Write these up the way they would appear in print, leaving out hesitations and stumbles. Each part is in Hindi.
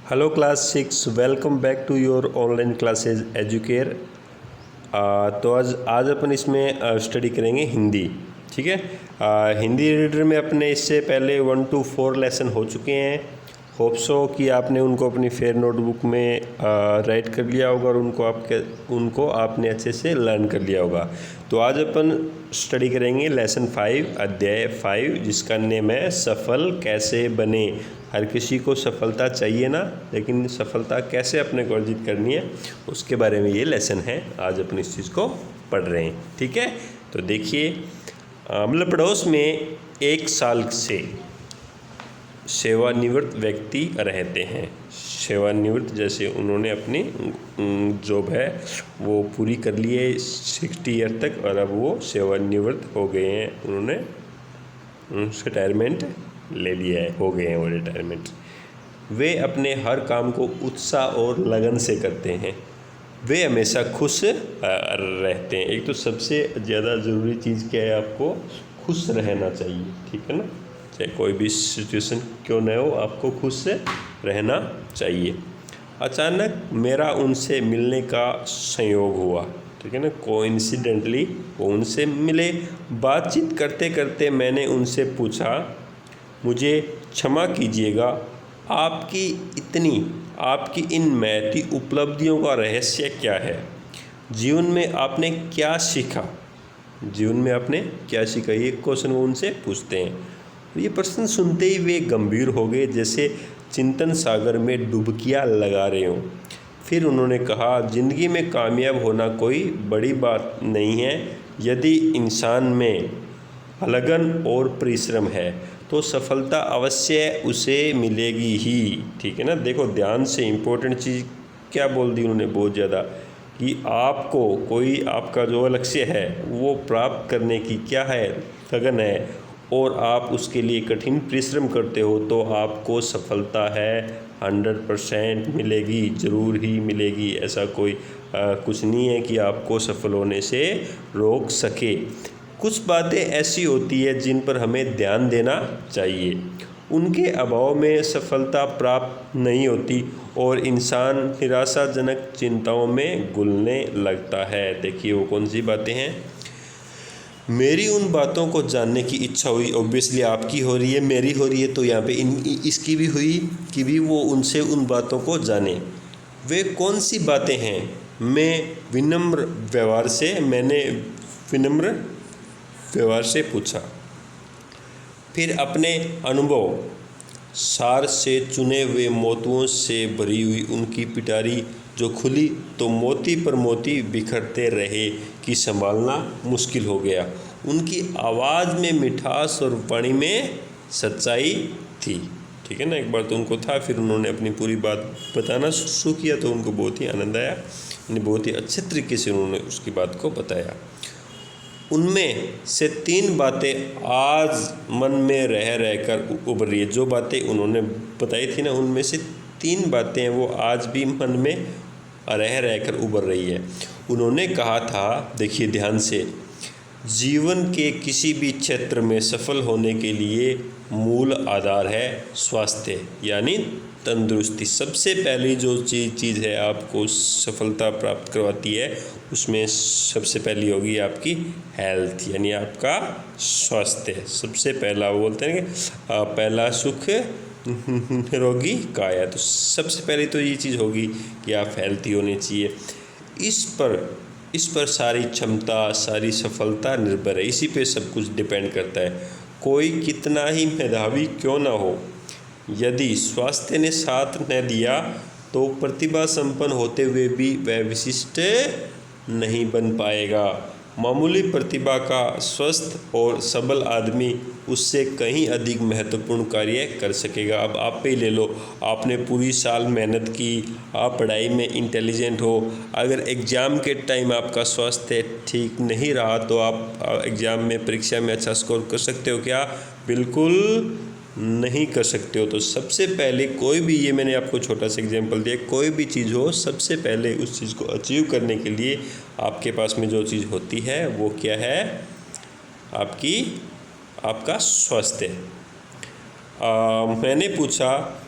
Hello class 6, welcome back to your online classes Educare. तो आज अपन इसमें स्टडी करेंगे हिंदी। ठीक है। हिंदी रीडर में अपने इससे पहले 1 to 4 लेसन हो चुके हैं। होप सो कि आपने उनको अपनी फेयर नोटबुक में राइट कर लिया होगा और उनको आपने अच्छे से लर्न कर लिया होगा। तो आज अपन स्टडी करेंगे लेसन 5, अध्याय 5, जिसका नेम है सफल कैसे बने। हर किसी को सफलता चाहिए ना, लेकिन सफलता कैसे अपने को अर्जित करनी है उसके बारे में ये लेसन है। आज अपन इस चीज़ को पढ़ रहे हैं। ठीक है। तो देखिए, मतलब पड़ोस में 1 साल से सेवानिवृत्त व्यक्ति रहते हैं। सेवानिवृत्त जैसे उन्होंने अपनी जॉब है वो पूरी कर ली है 60 ईयर तक, और अब वो सेवानिवृत्त हो गए हैं। उन्होंने रिटायरमेंट ले लिया है, हो गए हैं वो रिटायरमेंट। वे अपने हर काम को उत्साह और लगन से करते हैं। वे हमेशा खुश रहते हैं। एक तो सबसे ज़्यादा ज़रूरी चीज़ क्या है, आपको खुश रहना चाहिए। ठीक है ना, चाहे कोई भी सिचुएशन क्यों न हो, आपको खुश रहना चाहिए। अचानक मेरा उनसे मिलने का संयोग हुआ। ठीक है ना, कोइंसिडेंटली वो उनसे मिले। बातचीत करते करते मैंने उनसे पूछा, मुझे क्षमा कीजिएगा, आपकी इन महती उपलब्धियों का रहस्य क्या है? जीवन में आपने क्या सीखा? जीवन में आपने क्या सीखा, ये क्वेश्चन वो उनसे पूछते हैं। ये प्रश्न सुनते ही वे गंभीर हो गए, जैसे चिंतन सागर में डुबकियां लगा रहे हों। फिर उन्होंने कहा, ज़िंदगी में कामयाब होना कोई बड़ी बात नहीं है। यदि इंसान में लगन और परिश्रम है तो सफलता अवश्य उसे मिलेगी ही। ठीक है ना। देखो ध्यान से, इम्पोर्टेंट चीज़ क्या बोल दी उन्होंने बहुत ज़्यादा, कि आपको कोई आपका जो लक्ष्य है वो प्राप्त करने की क्या है, लगन है, और आप उसके लिए कठिन परिश्रम करते हो तो आपको सफलता है 100% मिलेगी, ज़रूर ही मिलेगी। ऐसा कोई कुछ नहीं है कि आपको सफल होने से रोक सके। कुछ बातें ऐसी होती है जिन पर हमें ध्यान देना चाहिए। उनके अभाव में सफलता प्राप्त नहीं होती और इंसान निराशाजनक चिंताओं में घुलने लगता है। देखिए वो कौन सी बातें हैं। मेरी उन बातों को जानने की इच्छा हुई। ऑब्वियसली आपकी हो रही है, मेरी हो रही है, तो यहाँ पे इसकी भी हुई कि भी वो उनसे उन बातों को जाने। वे कौन सी बातें हैं? मैंने विनम्र व्यवहार से पूछा। फिर अपने अनुभव सार से चुने हुए मोतियों से भरी हुई उनकी पिटारी जो खुली तो मोती पर मोती बिखरते रहे कि संभालना मुश्किल हो गया। उनकी आवाज़ में मिठास और वाणी में सच्चाई थी। ठीक है ना। एक बार तो उनको था, फिर उन्होंने अपनी पूरी बात बताना शुरू किया तो उनको बहुत ही आनंद आया। बहुत ही अच्छे तरीके से उन्होंने उसकी बात को बताया। उनमें से 3 बातें आज मन में रह कर उभर रही है। जो बातें उन्होंने बताई थी ना, उनमें से 3 बातें वो आज भी मन में रह कर उभर रही है। उन्होंने कहा था, देखिए ध्यान से, जीवन के किसी भी क्षेत्र में सफल होने के लिए मूल आधार है स्वास्थ्य, यानी तंदुरुस्ती। सबसे पहली जो चीज़ है आपको सफलता प्राप्त करवाती है, उसमें सबसे पहली होगी आपकी हेल्थ, यानी आपका स्वास्थ्य। सबसे पहला वो बोलते हैं कि पहला सुख निरोगी काया। तो सबसे पहले तो ये चीज़ होगी कि आप हेल्थी होने चाहिए। इस पर सारी क्षमता, सारी सफलता निर्भर है। इसी पे सब कुछ डिपेंड करता है। कोई कितना ही मेधावी क्यों ना हो, यदि स्वास्थ्य ने साथ न दिया तो प्रतिभा संपन्न होते हुए भी वह विशिष्ट नहीं बन पाएगा। मामूली प्रतिभा का स्वस्थ और सबल आदमी उससे कहीं अधिक महत्वपूर्ण कार्य कर सकेगा। अब आप पे ही ले लो, आपने पूरी साल मेहनत की, आप पढ़ाई में इंटेलिजेंट हो, अगर एग्ज़ाम के टाइम आपका स्वास्थ्य ठीक नहीं रहा तो आप एग्ज़ाम में, परीक्षा में अच्छा स्कोर कर सकते हो क्या? बिल्कुल नहीं कर सकते हो। तो सबसे पहले कोई भी, ये मैंने आपको छोटा सा एग्जांपल दिया, कोई भी चीज़ हो, सबसे पहले उस चीज़ को अचीव करने के लिए आपके पास में जो चीज़ होती है वो क्या है? आपका स्वास्थ्य। मैंने पूछा,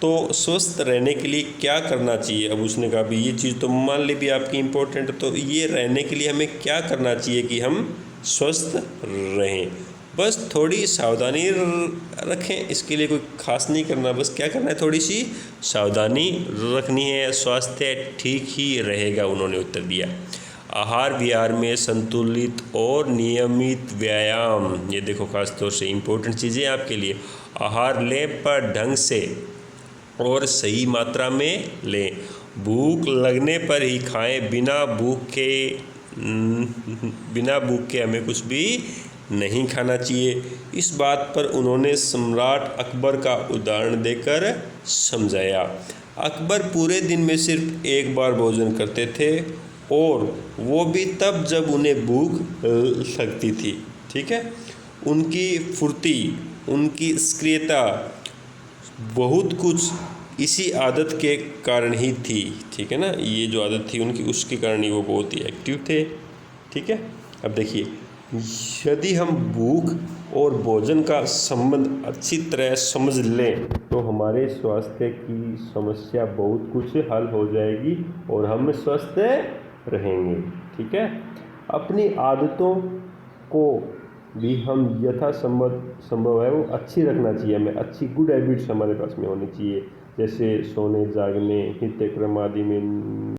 तो स्वस्थ रहने के लिए क्या करना चाहिए? अब उसने कहा भी ये चीज़ तो मान ली भी आपकी इम्पोर्टेंट है, तो ये रहने के लिए हमें क्या करना चाहिए कि हम स्वस्थ रहें? बस थोड़ी सावधानी रखें, इसके लिए कोई खास नहीं करना, बस क्या करना है, थोड़ी सी सावधानी रखनी है, स्वास्थ्य ठीक ही रहेगा। उन्होंने उत्तर दिया। आहार विहार में संतुलित और नियमित व्यायाम, ये देखो खास तौर से इम्पोर्टेंट चीज़ें आपके लिए। आहार लें पर ढंग से और सही मात्रा में लें। भूख लगने पर ही खाएं, बिना भूख के हमें कुछ भी नहीं खाना चाहिए। इस बात पर उन्होंने सम्राट अकबर का उदाहरण देकर समझाया। अकबर पूरे दिन में सिर्फ एक बार भोजन करते थे, और वो भी तब जब उन्हें भूख लगती थी। ठीक है, उनकी फुर्ती, उनकी सक्रियता, बहुत कुछ इसी आदत के कारण ही थी। ठीक है ना, ये जो आदत थी उनकी, उसके कारण ही वो बहुत ही एक्टिव थे। ठीक है, अब देखिए, यदि हम भूख और भोजन का संबंध अच्छी तरह समझ लें तो हमारे स्वास्थ्य की समस्या बहुत कुछ हल हो जाएगी और हम स्वस्थ रहेंगे। ठीक है, अपनी आदतों को भी हम संभव है वो अच्छी रखना चाहिए। हमें अच्छी गुड हैबिट्स हमारे पास में होनी चाहिए, जैसे सोने जागने, नित्यक्रम आदि में